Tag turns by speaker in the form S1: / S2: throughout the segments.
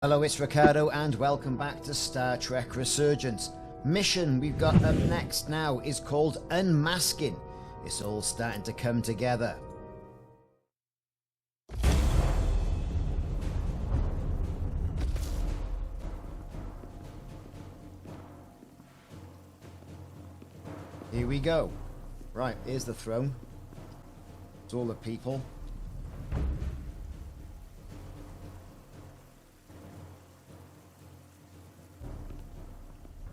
S1: Hello, it's Ricardo and welcome back to Star Trek Resurgence. Mission we've got up next now is called Unmasking. It's all starting to come together. Here we go. Right, here's the throne. It's all the people.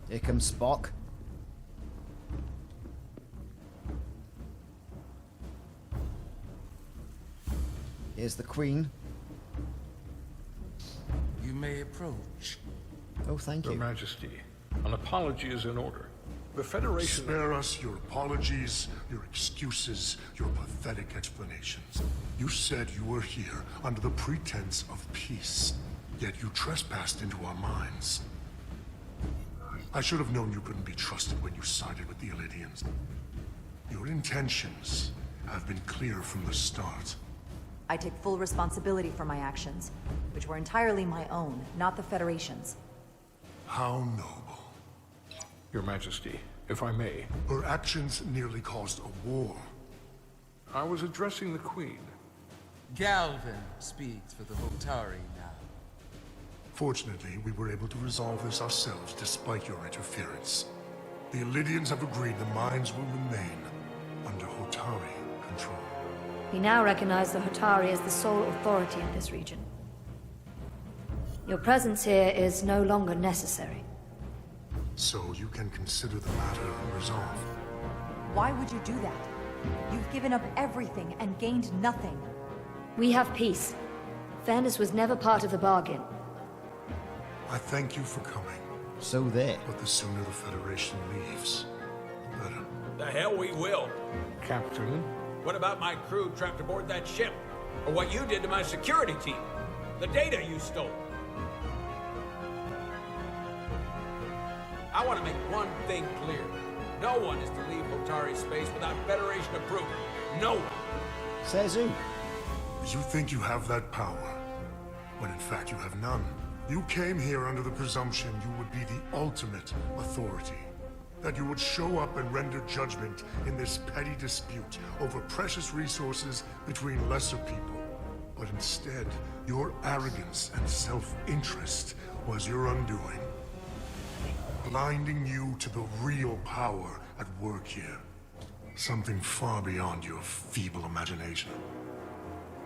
S1: Here comes Spock. Here's the Queen.
S2: You may approach.
S1: Oh, thank you.
S3: Your Majesty, an apology is in order. The Federation...
S4: Spare us your apologies, your excuses, your pathetic explanations. You said you were here under the pretense of peace, yet you trespassed into our minds. I should have known you couldn't be trusted when you sided with the Illidians. Your intentions have been clear from the start.
S5: I take full responsibility for my actions, which were entirely my own, not the Federation's.
S4: How noble.
S3: Your Majesty, if I may.
S4: Her actions nearly caused a war.
S3: I was addressing the Queen.
S2: Galvin speaks for the Hotari now.
S4: Fortunately, we were able to resolve this ourselves despite your interference. The Illidians have agreed the mines will remain under Hotari control.
S6: We now recognize the Hotari as the sole authority in this region. Your presence here is no longer necessary.
S4: So you can consider the matter resolved.
S5: Why would you do that? You've given up everything and gained nothing.
S6: We have peace. Fairness was never part of the bargain.
S4: I thank you for coming,
S1: So there.
S4: but the sooner the Federation leaves, the better.
S7: The hell we will.
S3: Captain,
S7: What about my crew trapped aboard that ship? Or what you did to my security team? The data you stole? I want to make one thing clear. No one is to leave Hotari space without Federation approval. No one.
S1: Says who?
S4: You think you have that power, when in fact you have none. You came here under the presumption you would be the ultimate authority. That you would show up and render judgment in this petty dispute over precious resources between lesser people. But instead, your arrogance and self-interest was your undoing. Blinding you to the real power at work here. Something far beyond your feeble imagination.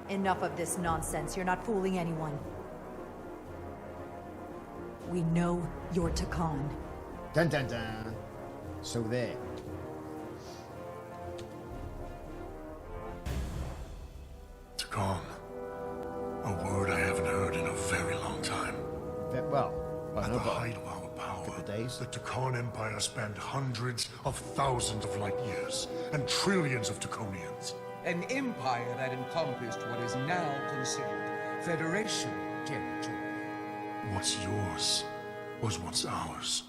S5: Enough of this nonsense. You're not fooling anyone. We know you're TKON.
S1: Dun dun dun. So there.
S4: TKON. A word I haven't heard in a very long time.
S1: Well, I
S4: At
S1: know
S4: the
S1: about
S4: height of our power,
S1: couple days.
S4: the TKON Empire spanned hundreds of thousands of light years and trillions of TKONians.
S2: An empire that encompassed what is now considered Federation territory.
S4: What's yours was once ours.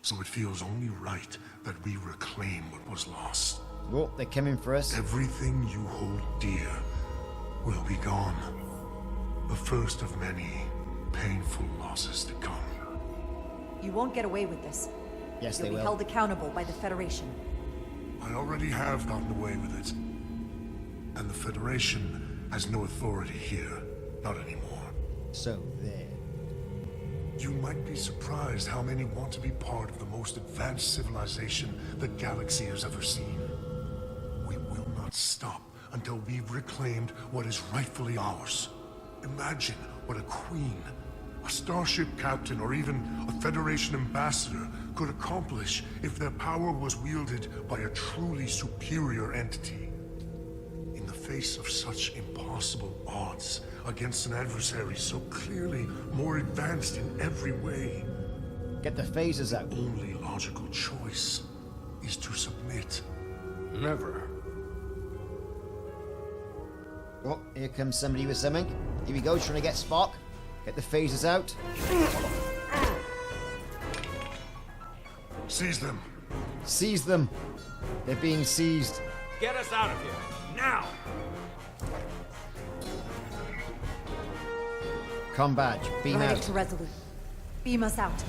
S4: So it feels only right that we reclaim what was lost.
S1: Oh, they're coming for us.
S4: Everything you hold dear will be gone. The first of many painful losses to come.
S5: You won't get away with this.
S1: Yes,
S5: You'll
S1: they
S5: be
S1: will.
S5: held accountable by the Federation.
S4: I already have gotten away with it. And the Federation has no authority here. Not anymore.
S1: So there.
S4: You might be surprised how many want to be part of the most advanced civilization the galaxy has ever seen. We will not stop until we've reclaimed what is rightfully ours. Imagine what a queen, a starship captain, or even a Federation ambassador could accomplish if their power was wielded by a truly superior entity. In the face of such impossible odds against an adversary so clearly more advanced in every way,
S1: Get the phasers out.
S4: the only logical choice is to submit.
S3: never.
S1: Oh, here comes somebody with something. Here we go, trying to get Spock. Get the phasers out.
S4: Seize them.
S1: Seize them. They're being seized.
S7: Get us out of here. Now!
S1: Com badge. Beam
S5: Ready
S1: out.
S5: to Resolute. Beam us out.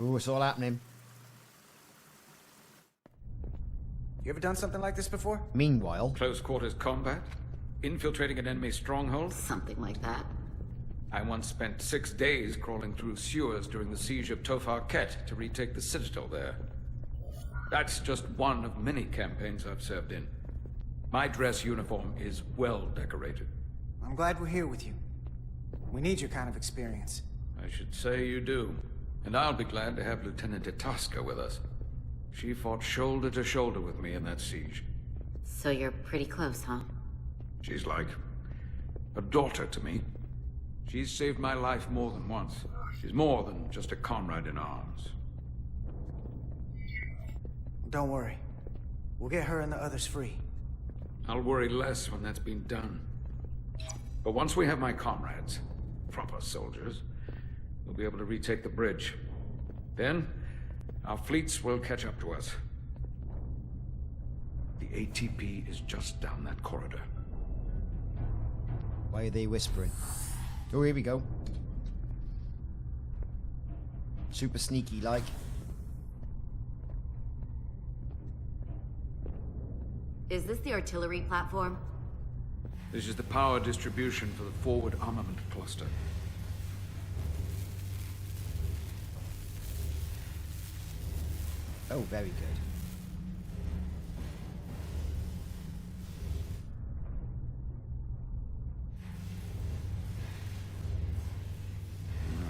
S1: Ooh, it's all happening.
S8: You ever done something like this before?
S1: Meanwhile,
S3: Close quarters combat? Infiltrating an enemy stronghold?
S9: Something like that.
S3: I once spent 6 days crawling through sewers during the siege of Tofar Ket to retake the citadel there. That's just one of many campaigns I've served in. My dress uniform is well decorated.
S8: I'm glad we're here with you. We need your kind of experience.
S3: I should say you do. And I'll be glad to have Lieutenant Itasca with us. She fought shoulder to shoulder with me in that siege.
S9: So you're pretty close, huh?
S3: She's like a daughter to me. She's saved my life more than once. She's more than just a comrade in arms.
S8: Don't worry. We'll get her and the others free.
S3: I'll worry less when that's been done. But once we have my comrades, proper soldiers, we'll be able to retake the bridge. Then, our fleets will catch up to us. The ATP is just down that corridor.
S1: why are they whispering? Oh, here we go. Super sneaky like.
S9: Is this the artillery platform?
S3: This is the power distribution for the forward armament cluster.
S1: Oh, very good.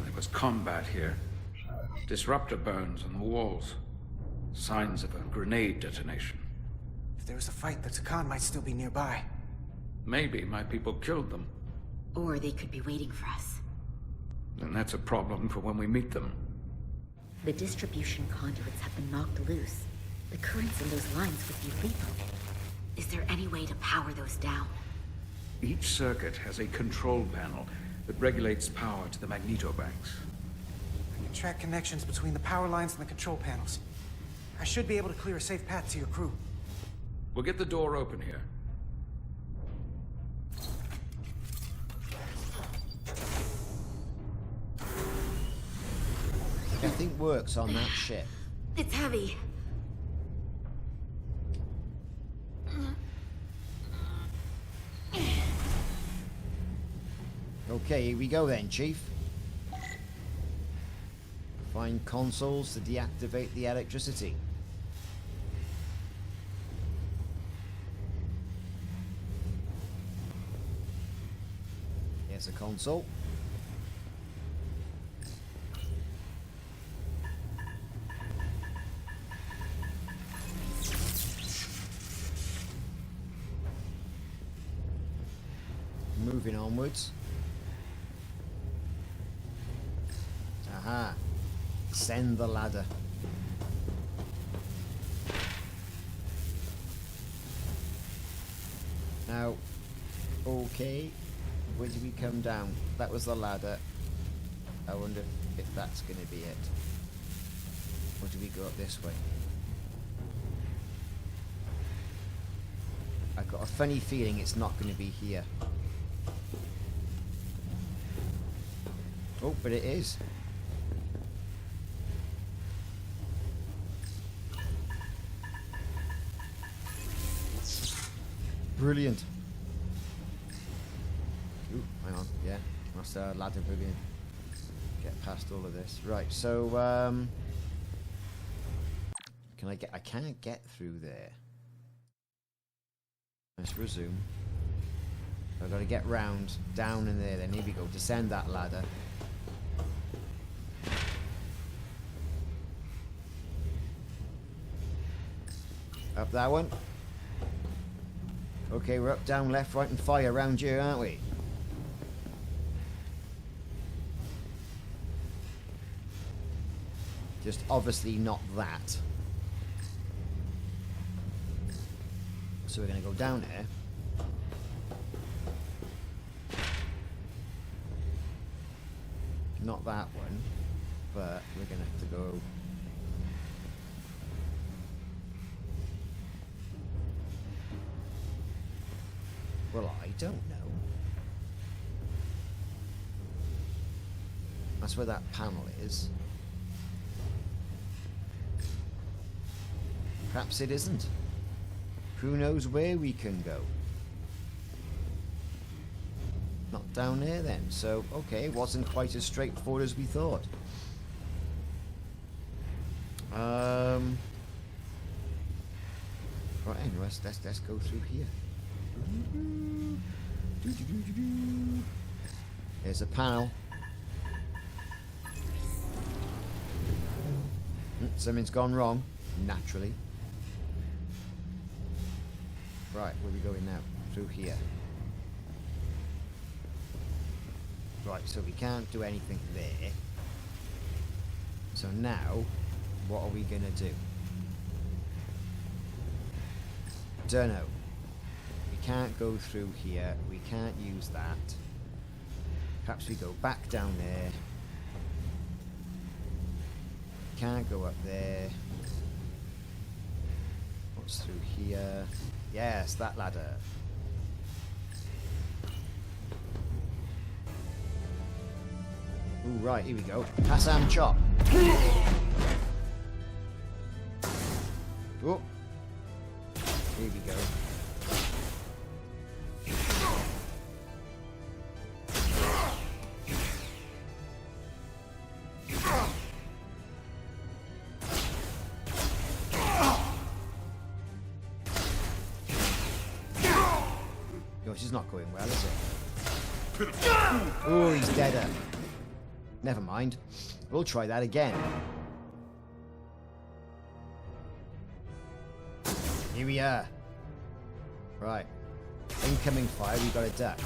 S3: There was combat here. Disruptor burns on the walls. Signs of a grenade detonation.
S8: If there was a fight, the TKON might still be nearby.
S3: Maybe my people killed them.
S9: Or they could be waiting for us.
S3: And that's a problem for when we meet them.
S9: The distribution conduits have been knocked loose. The currents in those lines would be lethal. Is there any way to power those down?
S3: Each circuit has a control panel that regulates power to the magnetobanks.
S8: I can track connections between the power lines and the control panels. I should be able to clear a safe path to your crew.
S3: We'll get the door open here.
S1: Nothing works on that ship.
S9: It's heavy.
S1: Okay, here we go then, Chief. Find consoles to deactivate the electricity. Here's a console. Moving onwards. Aha. Send the ladder. Now, okay. Where did we come down? That was the ladder. I wonder if that's going to be it. Or do we go up this way? I've got a funny feeling it's not going to be here. Oh, but it is. Brilliant. Ooh, hang on. Yeah, that's a ladder. Brilliant. Get past all of this. Right. So, can I get? I can't get through there. Let's resume. I've got to get round down in there. Then here we go. Descend that ladder. Up that one. Okay, we're up, down, left, right, and fire around here, aren't we? Just obviously not that. So we're going to go down here. Not that one, but we're going to have to go... Well, I don't know. That's where that panel is. Perhaps it isn't. Who knows where we can go? Not down there then. So, okay, it wasn't quite as straightforward as we thought. Right, anyway, let's go through here. There's a panel. Something's gone wrong, naturally. Right, where are we going now? Through here. Right, so we can't do anything there. So now, what are we gonna do? Dunno. We can't go through here. We can't use that. Perhaps we go back down there. Can't go up there. What's through here? Yes, that ladder. Ooh, right, here we go. Passam chop. Oh. Here we go. This is not going well, is it? Oh, he's deader. Never mind. We'll try that again. Here we are. Right. Incoming fire, we got a duck.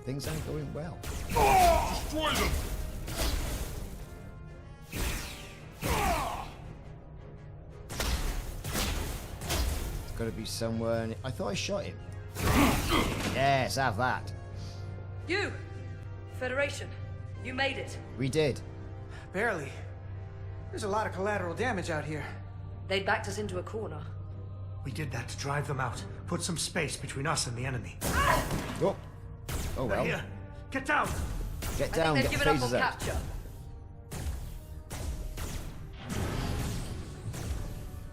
S1: Things aren't going well.
S4: Destroy them!
S1: It's got to be somewhere. I thought I shot him. Yes, have that.
S10: You! Federation, you made it.
S1: We did.
S8: Barely. There's a lot of collateral damage out here.
S10: They backed us into a corner.
S4: We did that to drive them out. Put some space between us and the enemy.
S1: Oh. Oh well.
S4: Here, get down!
S1: Get
S10: I
S1: down,
S10: think
S1: get
S10: they've
S1: the
S10: given up on
S1: phasers out.
S10: capture.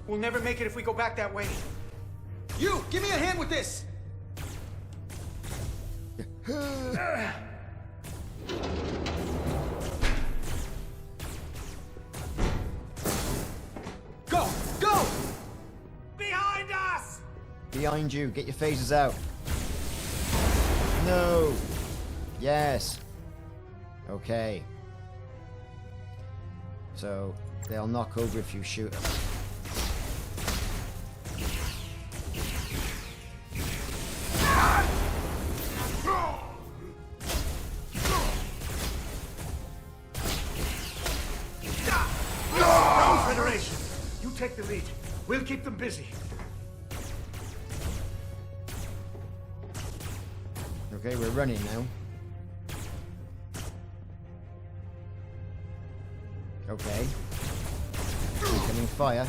S8: We'll never make it if we go back that way. You, give me a hand with this! Go! Go! Behind us!
S1: Behind you, get your phasers out. No. Yes. Okay. So, they'll knock over if you shoot them.
S4: Go, Federation! You take the lead. We'll keep them busy.
S1: Okay, we're running now. Okay. Incoming fire.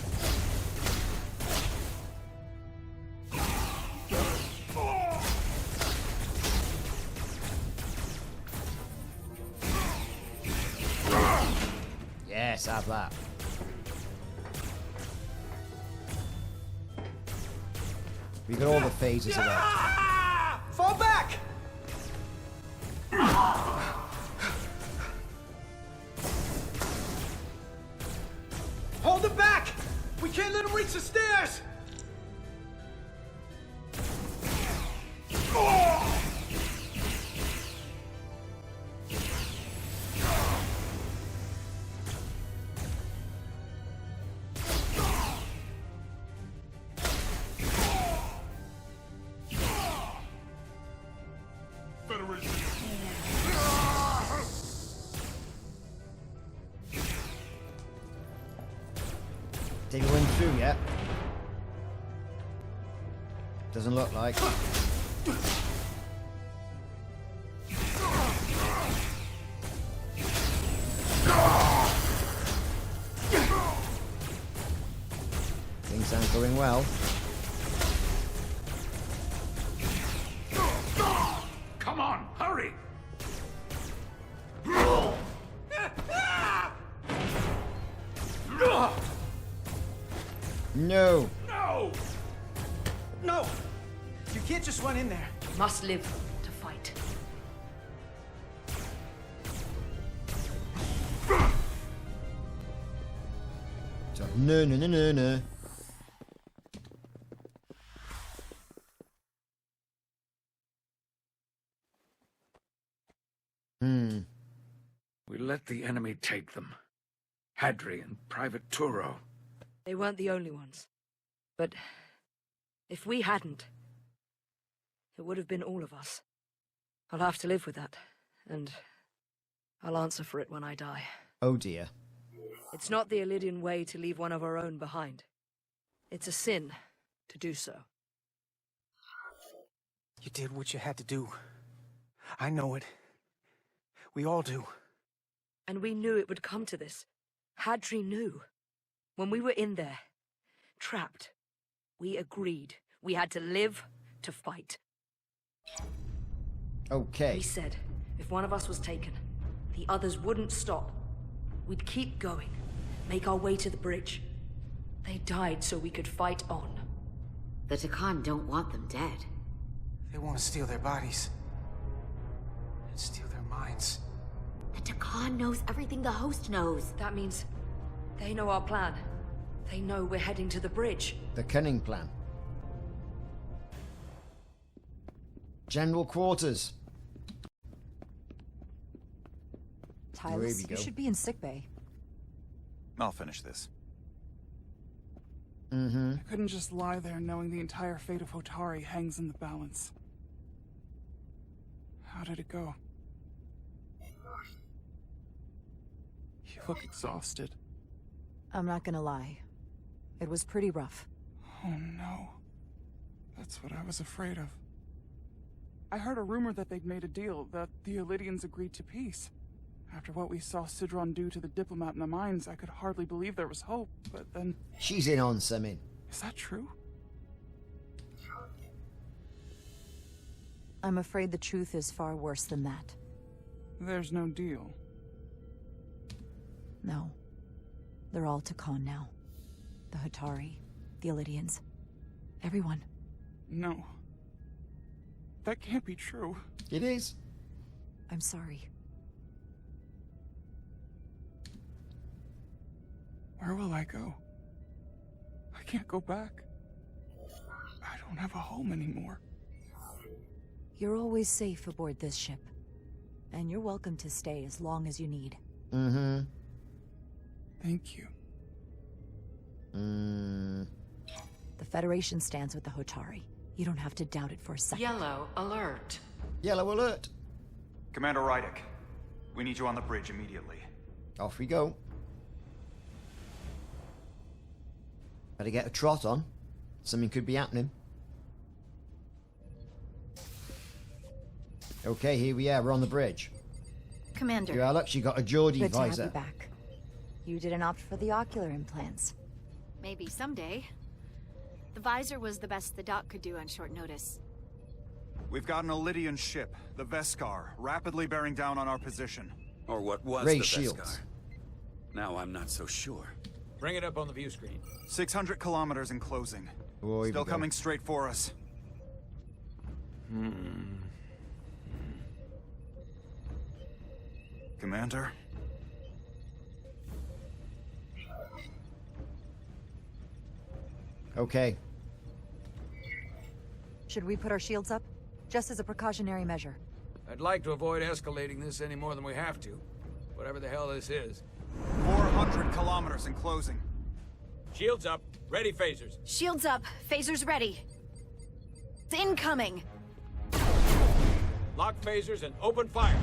S1: Yes, have that. We got all the phases of that.
S8: Fall back! Hold it back! We can't let him reach the stairs!
S1: Did we win through yet? Doesn't look like. well.
S3: Come on, hurry!
S1: No.
S3: No!
S8: No! You can't just run in there.
S10: We must live to fight.
S1: No, no, no, no, no.
S3: We let the enemy take them. Hadri and Private Turo.
S10: They weren't the only ones. But if we hadn't, it would have been all of us. I'll have to live with that, and I'll answer for it when I die.
S1: Oh dear.
S10: It's not the Illidian way to leave one of our own behind. It's a sin to do so.
S8: You did what you had to do. I know it. We all do.
S10: And we knew it would come to this. Hadri knew. When we were in there, trapped, we agreed we had to live to fight.
S1: Okay.
S10: We said if one of us was taken, the others wouldn't stop. We'd keep going, make our way to the bridge. They died so we could fight on.
S9: The TKON don't want them dead.
S8: They want to steal their bodies. And steal their minds.
S9: The TKON knows everything the host knows.
S10: That means they know our plan. They know we're heading to the bridge.
S1: The cunning plan. General quarters.
S5: Tylus,
S1: we
S5: you
S1: go.
S5: should be in sickbay.
S11: I'll finish this.
S1: Mm-hmm.
S12: I couldn't just lie there knowing the entire fate of Hotari hangs in the balance. How did it go? You look exhausted.
S5: I'm not gonna lie. It was pretty rough.
S12: Oh no. That's what I was afraid of. I heard a rumor that they'd made a deal, that the Illidians agreed to peace. After what we saw Sidron do to the diplomat in the mines, I could hardly believe there was hope, but then...
S1: She's in on something.
S12: Is that true?
S5: I'm afraid the truth is far worse than that.
S12: There's no deal.
S5: No. They're all TKON now. The Hotari, the Illidians. Everyone.
S12: No. That can't be true.
S1: It is.
S5: I'm sorry.
S12: Where will I go? I can't go back. I don't have a home anymore.
S5: You're always safe aboard this ship. And you're welcome to stay as long as you need.
S1: Mm-hmm.
S12: Thank you.
S5: The Federation stands with the Hotari. You don't have to doubt it for a second.
S10: Yellow alert.
S1: Yellow alert.
S11: Commander Rydick, we need you on the bridge immediately.
S1: Off we go. Better get a trot on. Something could be happening. Okay, here we are. We're on the bridge.
S9: Commander.
S1: Yeah, look, she got a Geordie
S5: Good to have
S1: visor.
S5: you back. You didn't opt for the ocular implants.
S13: Maybe someday. The visor was the best the doc could do on short notice.
S11: We've got an Illidian ship, the Veskar, rapidly bearing down on our position.
S14: Or what was
S1: Ray
S14: the
S1: shields.
S14: Veskar. Now I'm not so sure.
S7: Bring it up on the view screen.
S11: 600 kilometers in closing.
S1: Oh, here
S11: Still
S1: we go.
S11: coming straight for us. Commander?
S1: Okay.
S5: Should we put our shields up? Just as a precautionary measure.
S7: I'd like to avoid escalating this any more than we have to. Whatever the hell this is.
S11: 400 kilometers in closing.
S7: Shields up. Ready phasers.
S13: Shields up. Phasers ready. It's incoming.
S7: Lock phasers and open fire.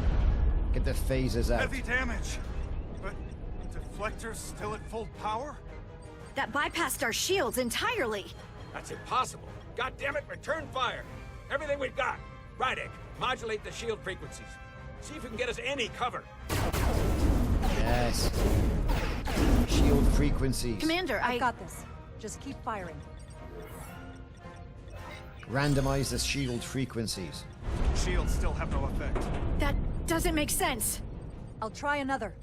S1: Get the phasers out.
S11: Heavy damage. But deflectors still at full power?
S13: That bypassed our shields entirely.
S7: That's impossible. God damn it, return fire. Everything we've got. Rydick, modulate the shield frequencies. See if we can get us any cover.
S1: Yes. Shield frequencies.
S13: Commander,
S5: I've got this. Just keep firing.
S1: Randomize the shield frequencies.
S11: Shields still have no effect.
S13: That doesn't make sense.
S5: I'll try another.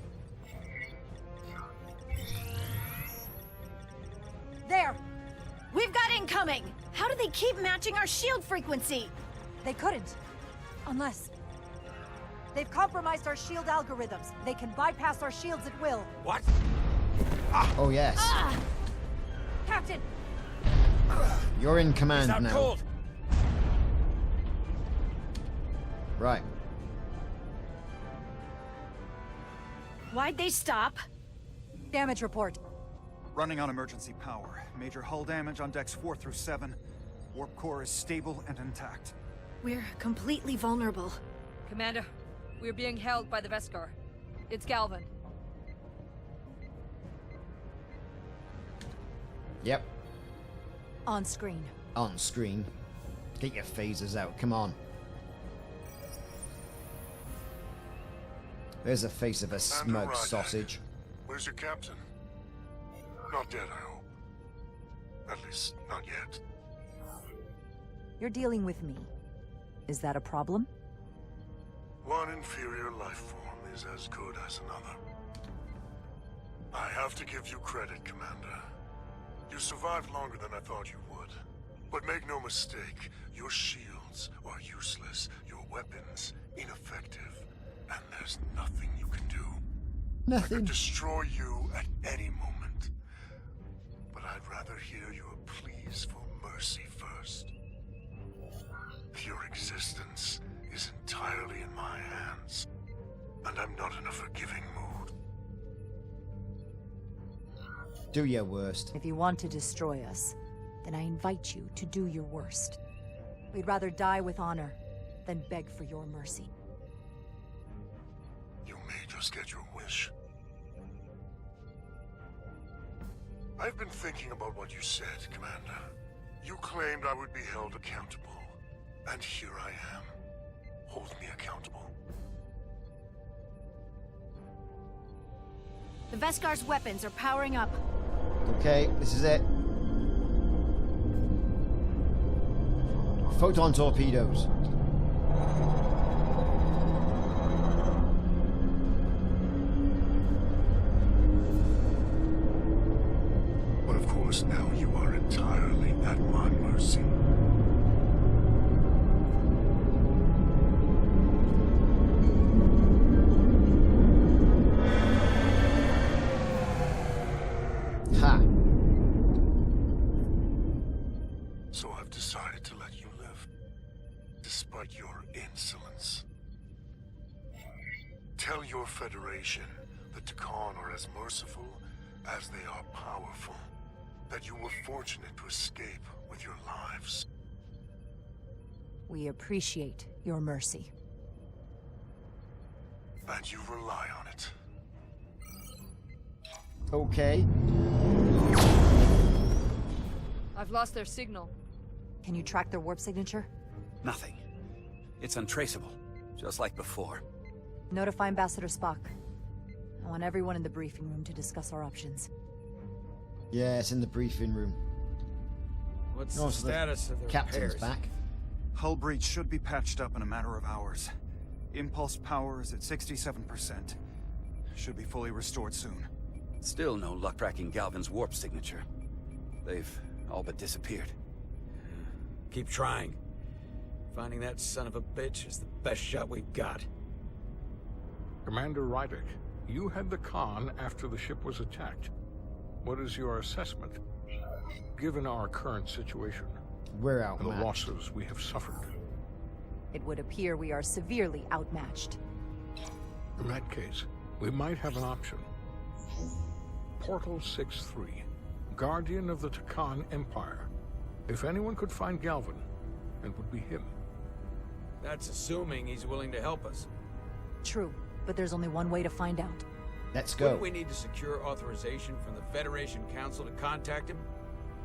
S5: There!
S13: We've got incoming! How do they keep matching our shield frequency?
S5: They couldn't. Unless... They've compromised our shield algorithms. They can bypass our shields at will.
S7: What?
S1: Oh, yes.
S5: Captain!
S1: You're in command
S7: He's out
S1: now.
S7: cold.
S1: Right.
S13: Why'd they stop?
S5: Damage report.
S11: Running on emergency power. Major hull damage on decks 4 through 7. Warp core is stable and intact.
S13: We're completely vulnerable.
S10: Commander, we're being held by the Veskar. It's Galvin.
S1: Yep.
S5: On screen.
S1: On screen. Get your phasers out. Come on. There's a face of a smoked sausage.
S4: Where's your captain? Not dead, I hope. At least, not yet.
S5: You're dealing with me. Is that a problem?
S4: One inferior life form is as good as another. I have to give you credit, Commander. You survived longer than I thought you would. But make no mistake, your shields are useless, your weapons ineffective, and there's nothing you can do.
S1: Nothing.
S4: I could destroy you at any moment. But I'd rather hear your pleas for mercy first. Your existence is entirely in my hands, and I'm not in a forgiving mood.
S1: Do your worst.
S5: If you want to destroy us, then I invite you to do your worst. We'd rather die with honor than beg for your mercy.
S4: You may just get your wish. I've been thinking about what you said, Commander. You claimed I would be held accountable, and here I am. Hold me accountable.
S13: The Veskar's weapons are powering up.
S1: Okay, this is it. Photon torpedoes.
S4: But of course, now you are entirely at my mercy.
S1: Ha!
S4: So I've decided to let you live, despite your insolence. Tell your Federation that TKON are as merciful as they are powerful, that you were fortunate to escape with your lives.
S5: We appreciate your mercy.
S4: And you rely on it.
S1: Okay.
S10: I've lost their signal.
S5: Can you track their warp signature?
S14: Nothing. It's untraceable, just like before.
S5: Notify Ambassador Spock. I want everyone in the briefing room to discuss our options.
S1: Yeah, it's in the briefing room.
S7: What's
S1: Oh,
S7: the
S1: so
S7: status of the
S1: captain's
S7: repairs?
S1: back.
S11: Hull breach should be patched up in a matter of hours. Impulse power is at 67%. Should be fully restored soon.
S14: Still no luck tracking Galvin's warp signature. They've all but disappeared.
S7: Keep trying. Finding that son of a bitch is the best shot we've got.
S15: Commander Rydick, you had the con after the ship was attacked. What is your assessment? Given our current situation,
S1: We're
S15: and the
S1: outmatched.
S15: losses we have suffered.
S5: It would appear we are severely outmatched.
S15: In that case, we might have an option. Portal 6-3, Guardian of the TKON Empire. If anyone could find Galvin, it would be him.
S7: That's assuming he's willing to help us.
S5: True, but there's only one way to find out.
S1: Let's go.
S7: Wouldn't we need to secure authorization from the Federation Council to contact him?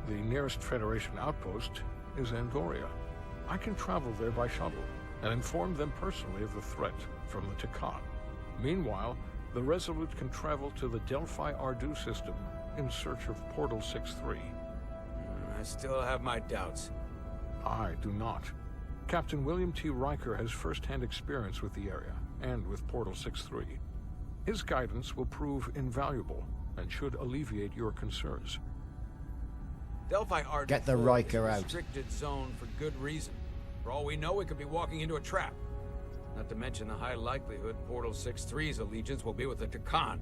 S15: The nearest Federation outpost is Andoria. I can travel there by shuttle and inform them personally of the threat from the TKON. Meanwhile, the Resolute can travel to the Delphi Ardu system in search of Portal 6-3.
S7: I still have my doubts.
S15: I do not. Captain William T. Riker has first-hand experience with the area, and with Portal 6-3. His guidance will prove invaluable, and should alleviate your concerns.
S7: Delphi Arden
S1: Get the
S7: 4
S1: Riker
S7: is a
S1: out.
S7: restricted zone for good reason. For all we know, we could be walking into a trap. Not to mention the high likelihood Portal 6-3's allegiance will be with the TKON.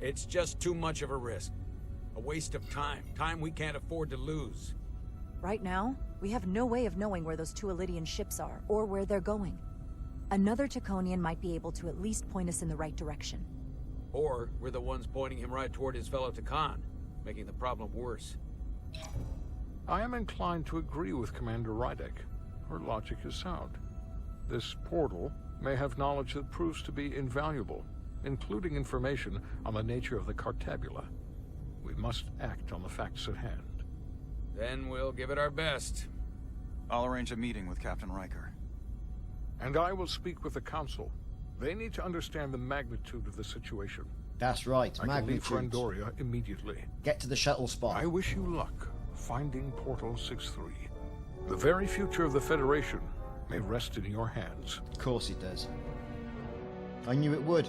S7: It's just too much of a risk. A waste of time. Time we can't afford to lose.
S5: Right now, we have no way of knowing where those two Elydian ships are, or where they're going. Another TKONian might be able to at least point us in the right direction.
S7: Or we're the ones pointing him right toward his fellow TKON, making the problem worse.
S15: I am inclined to agree with Commander Rydek. Her logic is sound. This portal may have knowledge that proves to be invaluable, including information on the nature of the Cartabula. We must act on the facts at hand.
S7: Then we'll give it our best.
S11: I'll arrange a meeting with Captain Riker.
S15: And I will speak with the Council. They need to understand the magnitude of the situation.
S1: That's right,
S15: I can leave for
S1: magnitude.
S15: Andoria immediately.
S1: Get to the shuttle spot.
S15: I wish you luck finding Portal 6-3. The very future of the Federation may rest in your hands.
S1: Of course it does. I knew it would.